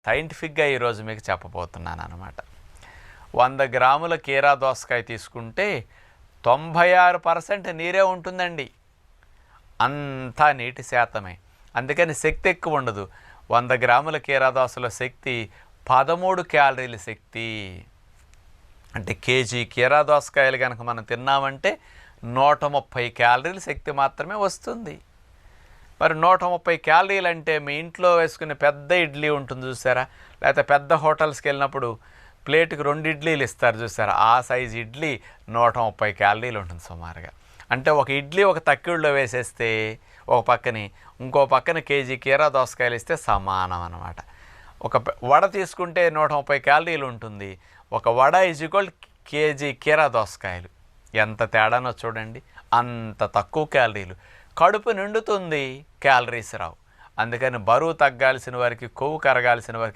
సైంటిఫిక్గా ఈరోజు మీకు చెప్పబోతున్నాను అనమాట. 100 గ్రాముల కీరా దోసకాయ తీసుకుంటే 96% నీరే ఉంటుందండి. అంతా నీటి శాతమే. అందుకని శక్తి ఎక్కువ ఉండదు. 100 గ్రాముల కీరా దోసలో శక్తి 13 క్యాలరీల శక్తి. అంటే కేజీ కీరా దోసకాయలు కనుక మనం తిన్నామంటే 130 క్యాలరీల శక్తి మాత్రమే వస్తుంది. మరి 130 క్యాలరీలు అంటే మీ ఇంట్లో వేసుకునే పెద్ద ఇడ్లీ ఉంటుంది చూసారా, లేకపోతే పెద్ద హోటల్స్కి వెళ్ళినప్పుడు ప్లేట్కి 2 ఇడ్లీలు ఇస్తారు చూసారా, ఆ సైజు ఇడ్లీ 130 క్యాలరీలు ఉంటుంది సుమారుగా. అంటే ఒక ఇడ్లీ ఒక తక్కిడిలో వేసేస్తే ఒక పక్కని ఇంకో పక్కన కేజీ కీరా దోసకాయలు ఇస్తే సమానం అన్నమాట. ఒక వడ తీసుకుంటే 130 క్యాలరీలు ఉంటుంది. ఒక వడ ఈజ్వల్ కేజీ కీరా దోసకాయలు. ఎంత తేడానో చూడండి. అంత తక్కువ క్యాలరీలు. కడుపు నిండుతుంది, క్యాలరీస్ రావు. అందుకని బరువు తగ్గాల్సిన వారికి, కొవ్వు కరగాల్సిన వారికి